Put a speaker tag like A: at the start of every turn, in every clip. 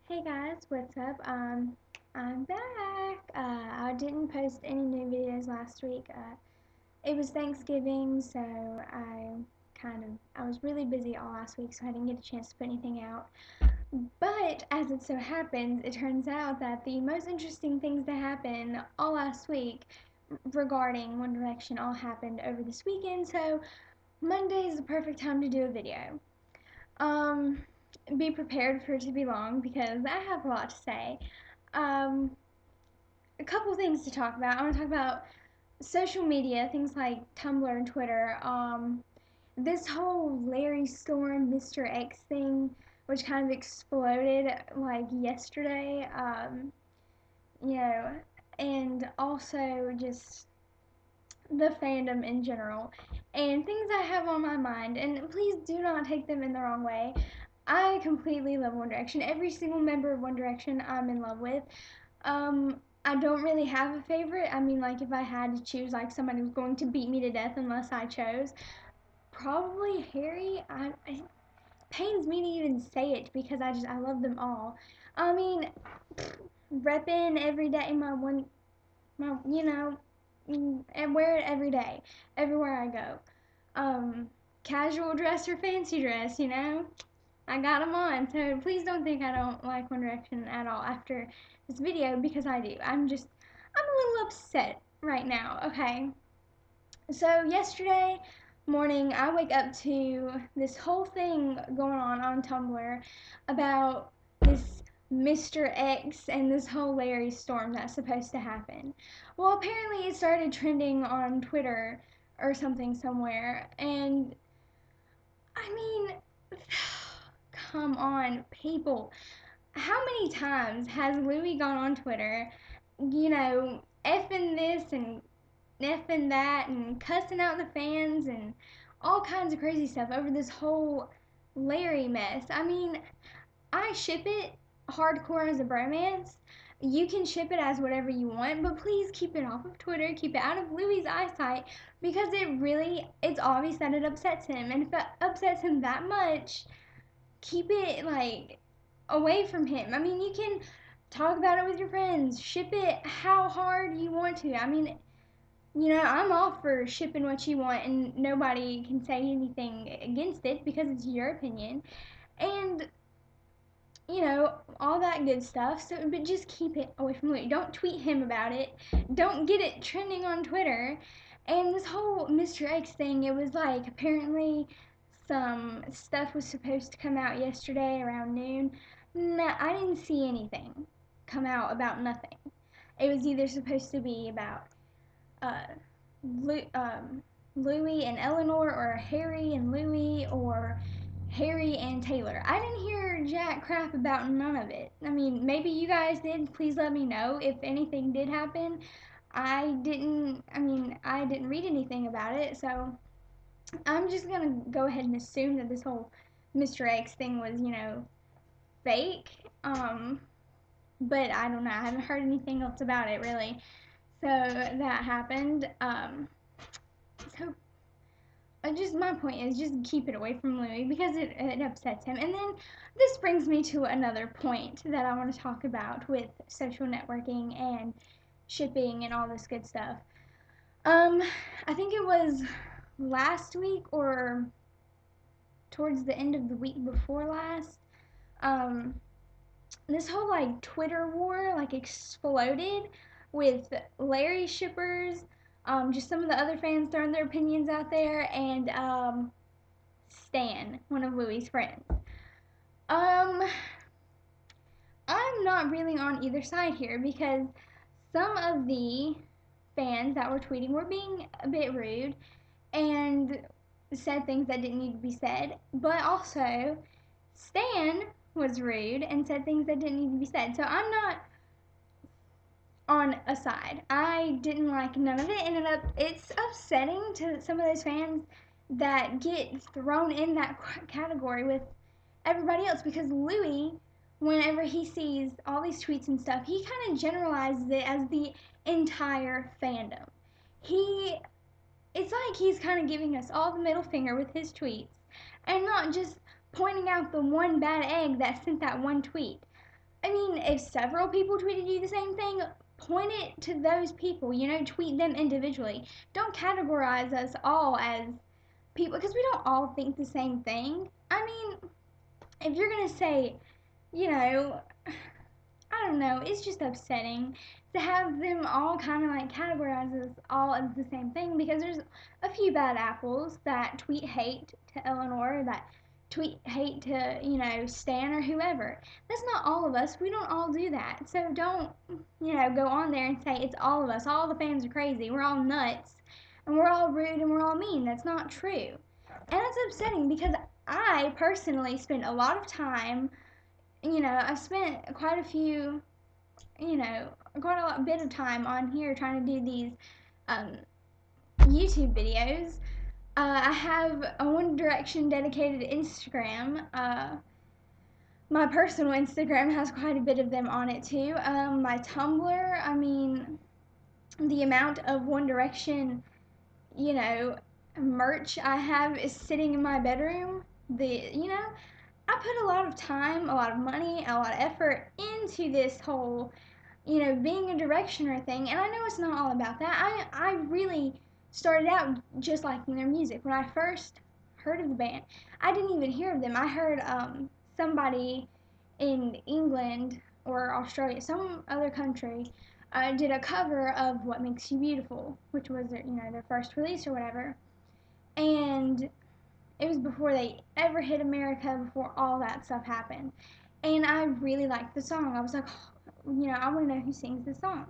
A: Hey guys, what's up? I'm back. I didn't post any new videos last week. It was Thanksgiving, so I was really busy all last week, so I didn't get a chance to put anything out. But as it so happens, it turns out that the most interesting things that happened all last week regarding One Direction all happened over this weekend, so Monday is the perfect time to do a video. Um, be prepared for it to be long because I have a lot to say. Um, a couple things to talk about. I want to talk about social media, things like Tumblr and Twitter. This whole Larry Storm, Mr. X thing, which kind of exploded like yesterday. You know, and also just the fandom in general and things I have on my mind. And please do not take them in the wrong way. I completely love One Direction. Every single member of One Direction I'm in love with. I don't really have a favorite. I mean, like if I had to choose, like somebody was going to beat me to death unless I chose, probably Harry. It pains me to even say it because I love them all. I mean, repping every day my and wear it every day, everywhere I go. Um, Casual dress or fancy dress, I got them on. So please don't think I don't like One Direction at all after this video because I do. I'm a little upset right now, okay? So yesterday morning, I wake up to this whole thing going on Tumblr about this Mr. X and this whole Larry Storm that's supposed to happen. Well, apparently it started trending on Twitter or something somewhere, and I mean, come on, people. How many times has Louis gone on Twitter, effing this and effing that and cussing out the fans and all kinds of crazy stuff over this whole Larry mess? I mean, I ship it hardcore as a bromance. You can ship it as whatever you want, but please keep it off of Twitter, keep it out of Louis' eyesight because it's obvious that it upsets him. And if it upsets him that much, keep it like away from him. I mean, you can talk about it with your friends, ship it how hard you want to. I mean, I'm all for shipping what you want, and nobody can say anything against it because it's your opinion. And all that good stuff. So, but just keep it away from Louis. Don't tweet him about it. Don't get it trending on Twitter. And this whole Mr. X thing, it was like apparently some stuff was supposed to come out yesterday around noon. Nah, I didn't see anything come out about nothing. It was either supposed to be about uh, Lu- um, Louis and Eleanor, or Harry and Louis, or Harry and Taylor. I didn't hear jack crap about none of it. I mean, maybe you guys did. Please let me know if anything did happen. I didn't read anything about it, so I'm just gonna go ahead and assume that this whole Mr. X thing was, fake. But I don't know. I haven't heard anything else about it really. So that happened. So just my point is just keep it away from Louis because it upsets him. And then this brings me to another point that I want to talk about with social networking and shipping and all this good stuff. Um, I think it was last week or towards the end of the week before last. Um, this whole like Twitter war like exploded with Larry shippers, just some of the other fans throwing their opinions out there, and Stan, one of Louis' friends. Um, I'm not really on either side here because some of the fans that were tweeting were being a bit rude and said things that didn't need to be said, but also Stan was rude and said things that didn't need to be said. So I'm not on a side. I didn't like none of it, and it's upsetting to some of those fans that get thrown in that category with everybody else because Louis, whenever he sees all these tweets and stuff, he kind of generalizes it as the entire fandom. He, it's like he's kind of giving us all the middle finger with his tweets and not just pointing out the one bad egg that sent that one tweet. I mean, if several people tweeted you the same thing, point it to those people, tweet them individually. Don't categorize us all as people because we don't all think the same thing. I mean, if you're going to say, you know, I don't know, it's just upsetting to have them all kind of like categorize us all as the same thing because there's a few bad apples that tweet hate to Eleanor, that tweet hate to, Stan or whoever. That's not all of us. We don't all do that. So don't, go on there and say it's all of us. All the fans are crazy. We're all nuts and we're all rude and we're all mean. That's not true. And that's upsetting because I personally spend a lot of time, I've spent quite a few, quite a lot, bit of time on here trying to do these um, YouTube videos. I have a One Direction dedicated Instagram. My personal Instagram has quite a bit of them on it too. My Tumblr, I mean, the amount of One Direction, you know, merch I have is sitting in my bedroom. I put a lot of time, a lot of money, a lot of effort into this whole, being a directioner thing. And I know it's not all about that. I really started out just liking their music. When I first heard of the band, I didn't even hear of them. I heard somebody in England or Australia, some other country, did a cover of "What Makes You Beautiful," which was their first release or whatever. And it was before they ever hit America, before all that stuff happened. And I really liked the song. I was like, I want to know who sings this song.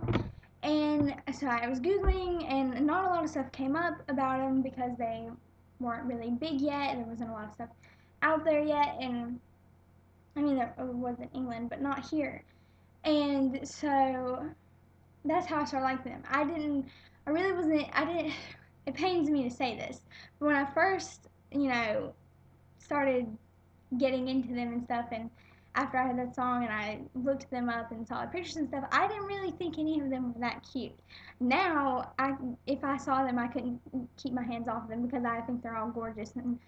A: And so I was Googling, and not a lot of stuff came up about them because they weren't really big yet. There wasn't a lot of stuff out there yet. And I mean, there was in England, but not here. And so that's how I started liking them. I really wasn't, I didn't, it pains me to say this, but when I first, started getting into them and stuff, and after I heard that song and I looked them up and saw the pictures and stuff, I didn't really think any of them were that cute. Now, if I saw them, I couldn't keep my hands off them because I think they're all gorgeous, and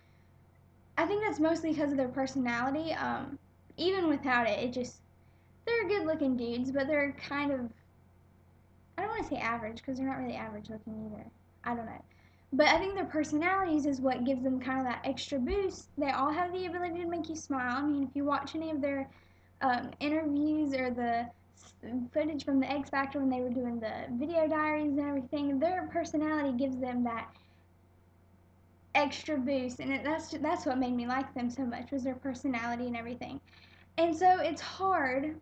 A: I think that's mostly because of their personality. Even without it, they're good-looking dudes, but they're kind of, I don't want to say average because they're not really average looking either. I don't know. But I think their personalities is what gives them kind of that extra boost. They all have the ability to make you smile. I mean, if you watch any of their interviews or the footage from the X Factor when they were doing the video diaries and everything, their personality gives them that extra boost, and that's what made me like them so much was their personality and everything. And so it's hard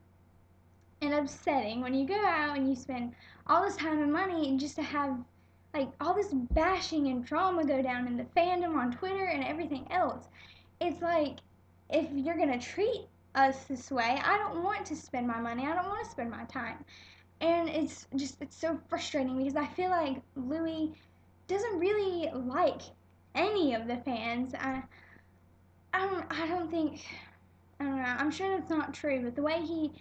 A: and upsetting when you go out and you spend all this time and money just to have like all this bashing and drama go down in the fandom on Twitter and everything else. It's like if you're gonna treat us this way, I don't want to spend my money. I don't want to spend my time. And it's so frustrating because I feel like Louis doesn't really like any of the fans. I don't think I don't know. I'm sure that's not true, but the way he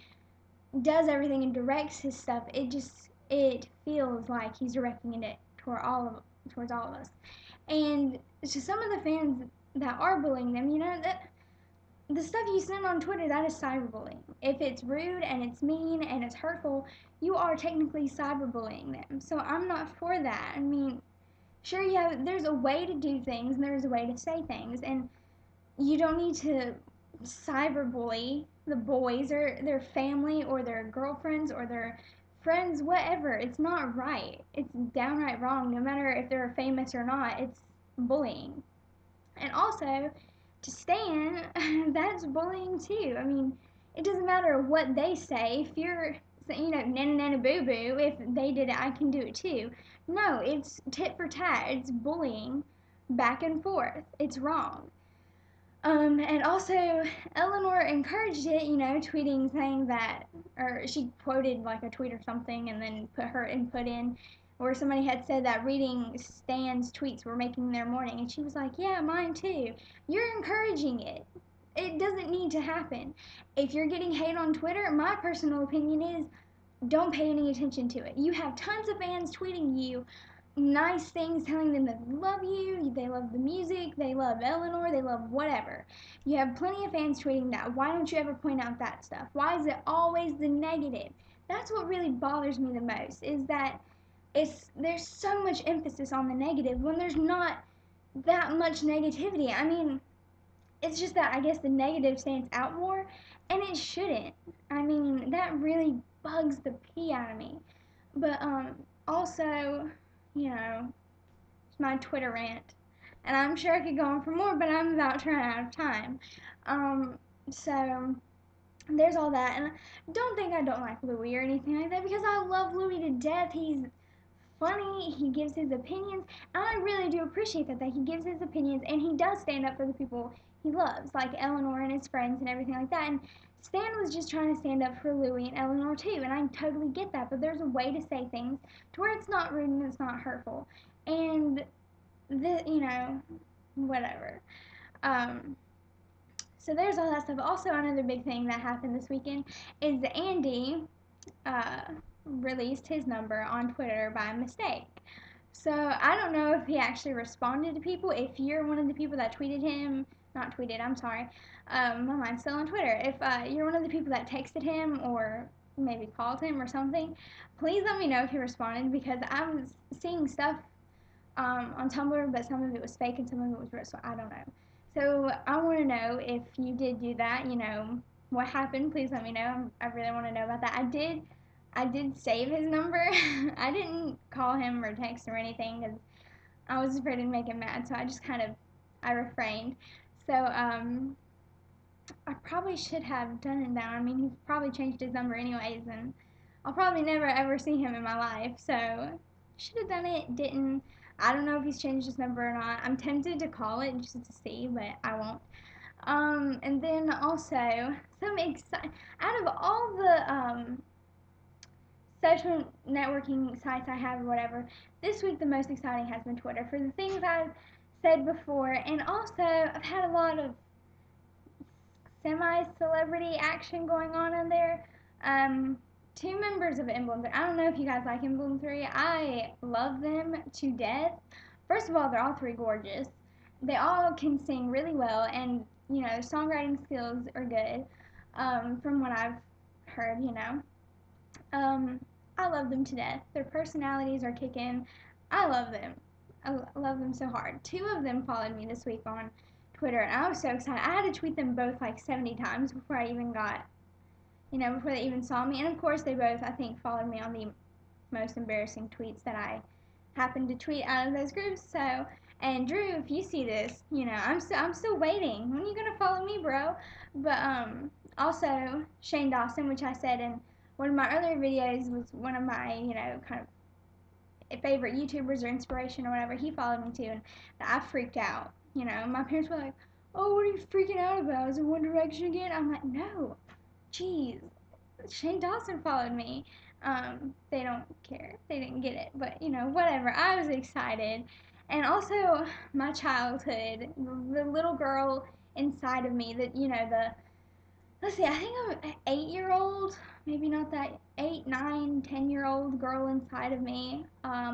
A: does everything and directs his stuff, it feels like he's directing it towards all of us. And to some of the fans that are bullying them, that the stuff you send on Twitter, that is cyberbullying. If it's rude and it's mean and it's hurtful, you are technically cyberbullying them. So I'm not for that. I mean, sure, yeah, there's a way to do things and there's a way to say things, and you don't need to cyberbully the boys or their family or their girlfriends or their friends, whatever. It's not right. It's downright wrong, no matter if they're famous or not. It's bullying. And also, to Stan, that's bullying too. I mean, it doesn't matter what they say. If you're, nana nana boo boo, if they did it, I can do it too. No, it's tit for tat. It's bullying back and forth. It's wrong. And also, Eleanor encouraged it, tweeting saying that, or she quoted like a tweet or something and then put her input in, where somebody had said that reading Stan's tweets were making their morning. And she was like, yeah, mine too. You're encouraging it. It doesn't need to happen. If you're getting hate on Twitter, my personal opinion is don't pay any attention to it. You have tons of fans tweeting you nice things, telling them that they love you, they love the music, they love Eleanor, they love whatever. You have plenty of fans tweeting that. Why don't you ever point out that stuff? Why is it always the negative? That's what really bothers me the most, is that there's so much emphasis on the negative when there's not that much negativity. I mean, it's just that I guess the negative stands out more, and it shouldn't. I mean, that really bugs the pee out of me. But also, you know, it's my Twitter rant, and I'm sure I could go on for more, but I'm about to run out of time. Um, so there's all that, and don't think I don't like Louis or anything like that, because I love Louis to death. He's funny, he gives his opinions, and I really do appreciate that he gives his opinions, and he does stand up for the people he loves, like Eleanor and his friends and everything like that. And Stan was just trying to stand up for Louis and Eleanor too, and I totally get that, but there's a way to say things to where it's not rude and it's not hurtful. And whatever. Um, so there's all that stuff. Also, another big thing that happened this weekend is Andy uh, released his number on Twitter by mistake. So I don't know if he actually responded to people. If you're one of the people that tweeted him, not tweeted, I'm sorry, my mind's still on Twitter. If you're one of the people that texted him or maybe called him or something, please let me know if he responded, because I was seeing stuff on Tumblr, but some of it was fake and some of it was real, so I don't know. So I want to know if you did do that. What happened. Please let me know. I really want to know about that. I did save his number. I didn't call him or text or anything because I was afraid to make him mad. So I just I refrained. So I probably should have done it now. I mean, he's probably changed his number anyways, and I'll probably never ever see him in my life. So should have done it. Didn't. I don't know if he's changed his number or not. I'm tempted to call it just to see, but I won't. And then also some out of all the social networking sites I have or whatever, this week the most exciting has been Twitter for the things I've said before, and also I've had a lot of semi-celebrity action going on there. Two members of Emblem 3. I don't know if you guys like Emblem 3. I love them to death. First of all, they're all three gorgeous. They all can sing really well, and their songwriting skills are good. From what I've heard. Um, I love them to death. Their personalities are kicking. I love them. I love them so hard. Two of them followed me this week on Twitter, and I was so excited. I had to tweet them both like 70 times before I even before they even saw me. And of course, they both, I think, followed me on the most embarrassing tweets that I happened to tweet out of those groups. So, and Drew, if you see this, I'm still waiting. When are you gonna follow me, bro? But also Shane Dawson, which I said in one of my earlier videos was one of my kind of favorite YouTubers or inspiration or whatever. He followed me too, and I freaked out. My parents were like, "Oh, what are you freaking out about? Is it One Direction again?" I'm like, "No, jeez, Shane Dawson followed me." They don't care. They didn't get it, but whatever. I was excited, and also my childhood, the little girl inside of me that the let's see, I think I'm an 8-year-old, maybe not that 8, 9, 10-year-old girl inside of me.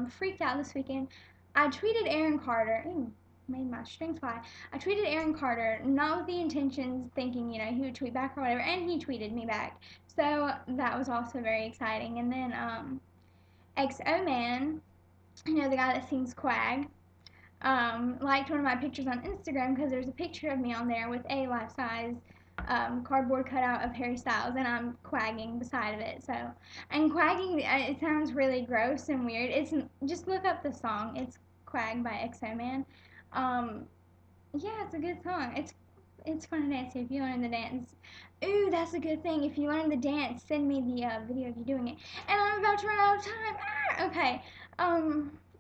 A: Freaked out this weekend. I tweeted Aaron Carter. Ooh, made my strings fly. I tweeted Aaron Carter, not with the intentions, thinking he would tweet back or whatever, and he tweeted me back. So that was also very exciting. And then XO Man, the guy that sings Quag, liked one of my pictures on Instagram because there's a picture of me on there with a life-size cardboard cutout of Harry Styles, and I'm quagging beside of it. So, and quagging, it sounds really gross and weird. It's just look up the song. It's Quag by XO Man. Um, yeah, it's a good song. It's fun to dance to if you learn the dance. Ooh, that's a good thing. If you learn the dance, send me the video of you doing it. And I'm about to run out of time. Okay.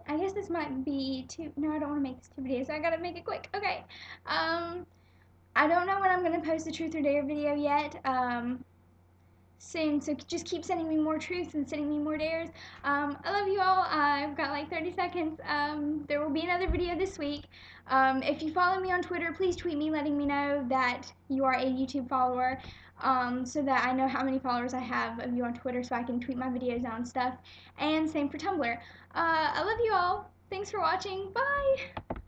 A: I guess this might be too. No, I don't want to make this too videos. So I gotta make it quick. Okay. I don't know when I'm gonna post the truth or dare video yet. Soon, so just keep sending me more truths and sending me more dares. I love you all. I've got like 30 seconds. There will be another video this week. If you follow me on Twitter, please tweet me letting me know that you are a YouTube follower, so that I know how many followers I have of you on Twitter so I can tweet my videos out and stuff. And same for Tumblr. I love you all. Thanks for watching. Bye!